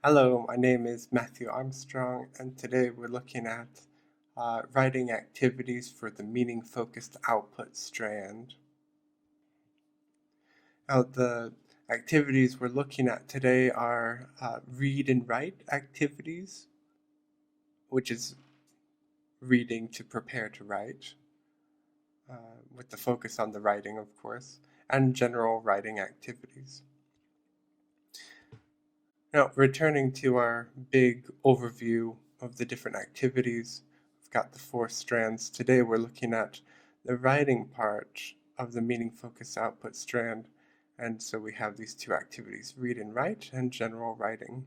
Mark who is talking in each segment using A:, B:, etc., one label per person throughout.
A: Hello, my name is Matthew Armstrong, and today we're looking at writing activities for the Meaning Focused Output Strand. Now, the activities we're looking at today are read and write activities, which is reading to prepare to write, with the focus on the writing, of course, and general writing activities. Now, returning to our big overview of the different activities, we've got the four strands. Today we're looking at the writing part of the Meaning Focused Output Strand. And so we have these two activities, read and write and general writing.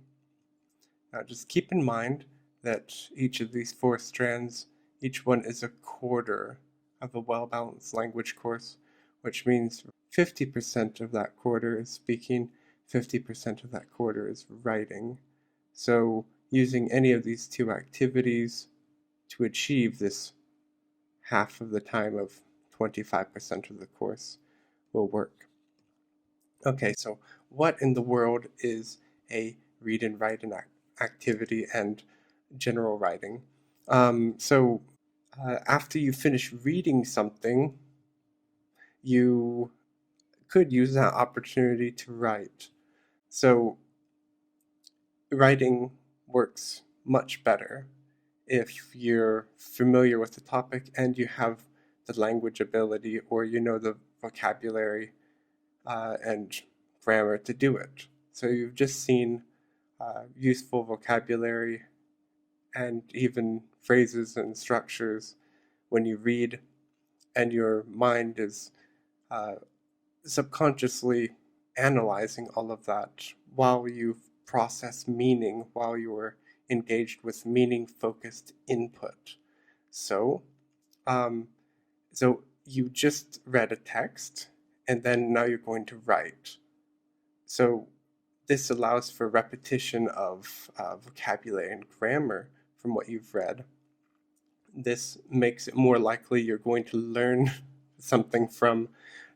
A: Now just keep in mind that each of these four strands, each one is a quarter of a well-balanced language course, which means 50% of that quarter is speaking, 50% of that quarter is writing. So using any of these two activities to achieve this half of the time of 25% of the course will work. Okay, so what in the world is a read and write activity and general writing? After you finish reading something, you could use that opportunity to write. So writing works much better if you're familiar with the topic and you have the language ability or you know the vocabulary and grammar to do it. So you've just seen useful vocabulary and even phrases and structures when you read, and your mind is subconsciously analyzing all of that while you process meaning, while you're engaged with meaning-focused input. So, um, so you just read a text, and then now you're going to write. So this allows for repetition of vocabulary and grammar from what you've read. This makes it more likely you're going to learn something from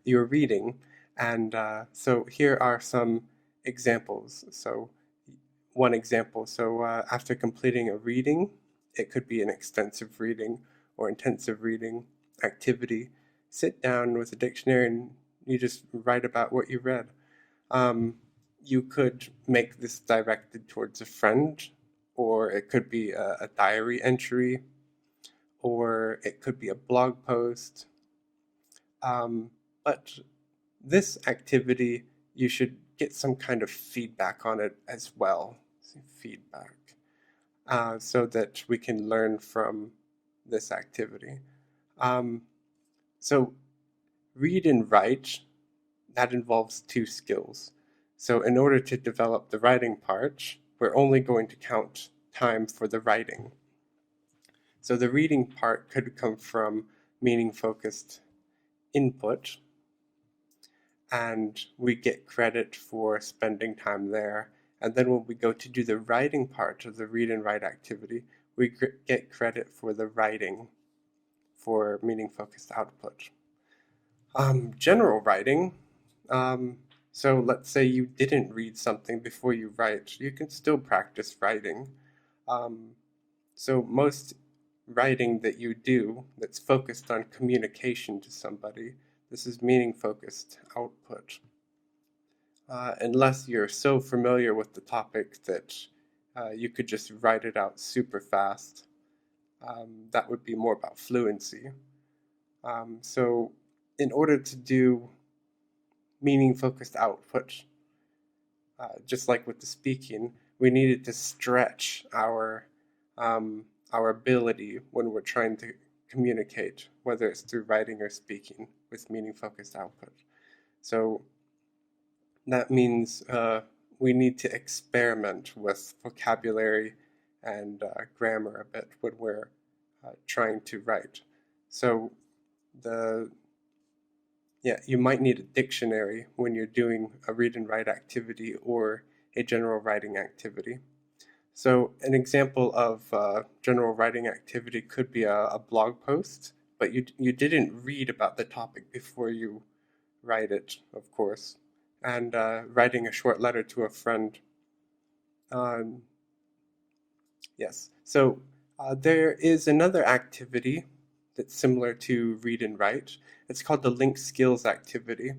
A: your reading. And so here are some examples. So one example, so after completing a reading, it could be an extensive reading or intensive reading activity, sit down with a dictionary and you just write about what you read. You could make this directed towards a friend, or it could be a diary entry, or it could be a blog post. But this activity, you should get some kind of feedback on it as well. Feedback. So that we can learn from this activity. So read and write, that involves two skills. So in order to develop the writing part, we're only going to count time for the writing. So the reading part could come from meaning-focused input, and we get credit for spending time there. And then when we go to do the writing part of the read and write activity, we get credit for the writing for meaning-focused output. General writing, so let's say you didn't read something before you write, you can still practice writing. So most writing that you do that's focused on communication to somebody, this is meaning-focused output. Unless you're so familiar with the topic that you could just write it out super fast, that would be more about fluency. So in order to do meaning-focused output, just like with the speaking, we needed to stretch our ability when we're trying to communicate, whether it's through writing or speaking, with meaning-focused output. So that means we need to experiment with vocabulary and grammar a bit when we're trying to write. So you might need a dictionary when you're doing a read and write activity or a general writing activity. So an example of general writing activity could be a blog post, but you didn't read about the topic before you write it, of course. And writing a short letter to a friend, Um, yes. So there is another activity that's similar to read and write. It's called the linked skills activity.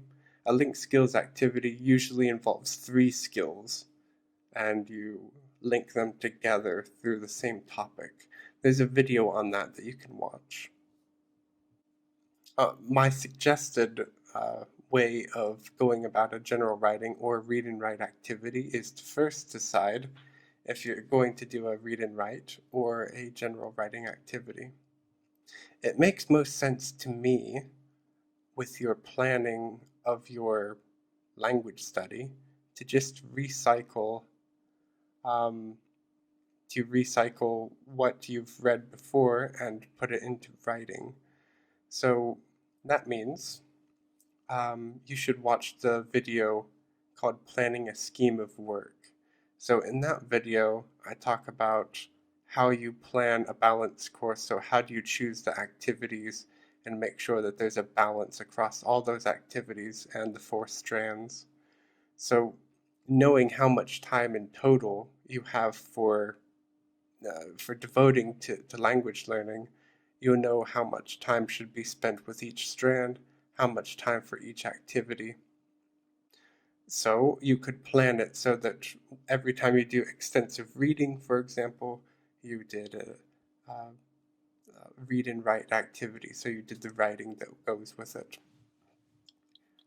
A: A linked skills activity usually involves three skills, and you link them together through the same topic. There's a video on that that you can watch. My suggested way of going about a general writing or read and write activity is to first decide if you're going to do a read and write or a general writing activity. It makes most sense to me with your planning of your language study to just um, recycle what you've read before and put it into writing. So that means you should watch the video called Planning a Scheme of Work. So in that video, I talk about how you plan a balanced course. So how do you choose the activities and make sure that there's a balance across all those activities and the four strands. So knowing how much time in total you have for devoting to language learning, you'll know how much time should be spent with each strand, how much time for each activity. So you could plan it so that every time you do extensive reading, for example, you did a read and write activity. So you did the writing that goes with it.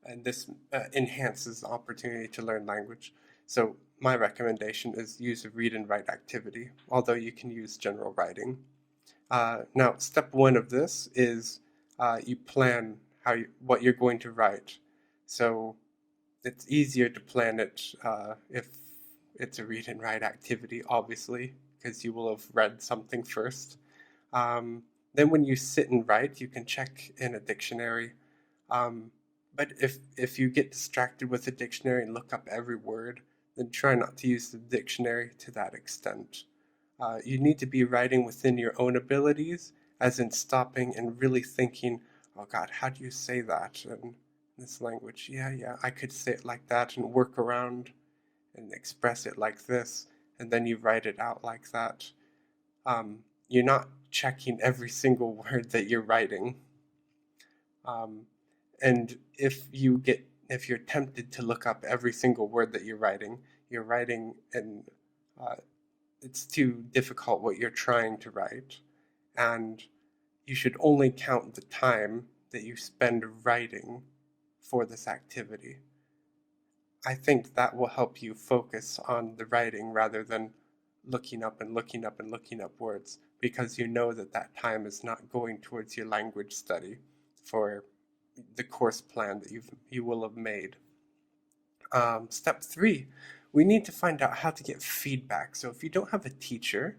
A: And this enhances the opportunity to learn language. So my recommendation is use a read and write activity, although you can use general writing. Now, step one of this is you plan what you're going to write. So it's easier to plan it if it's a read and write activity, obviously, because you will have read something first. Then when you sit and write, you can check in a dictionary. But if you get distracted with the dictionary and look up every word, then try not to use the dictionary to that extent. You need to be writing within your own abilities, as in stopping and really thinking, oh God, how do you say that in this language? Yeah, I could say it like that and work around and express it like this, and then you write it out like that. You're not checking every single word that you're writing. And if you're tempted to look up every single word that you're writing and it's too difficult what you're trying to write, and you should only count the time that you spend writing for this activity. I think that will help you focus on the writing rather than looking up and looking up and looking up words, because you know that that time is not going towards your language study for the course plan that you will have made. Step 3, we need to find out how to get feedback. So if you don't have a teacher,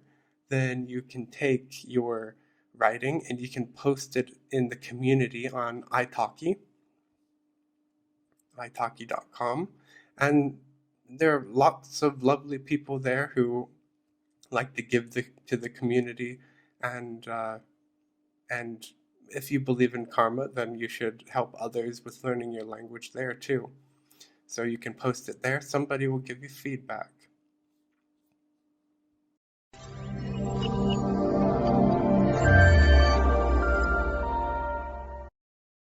A: then you can take your writing and you can post it in the community on italki.com. And there are lots of lovely people there who like to give to the community, and if you believe in karma, then you should help others with learning your language there too. So you can post it there. Somebody will give you feedback.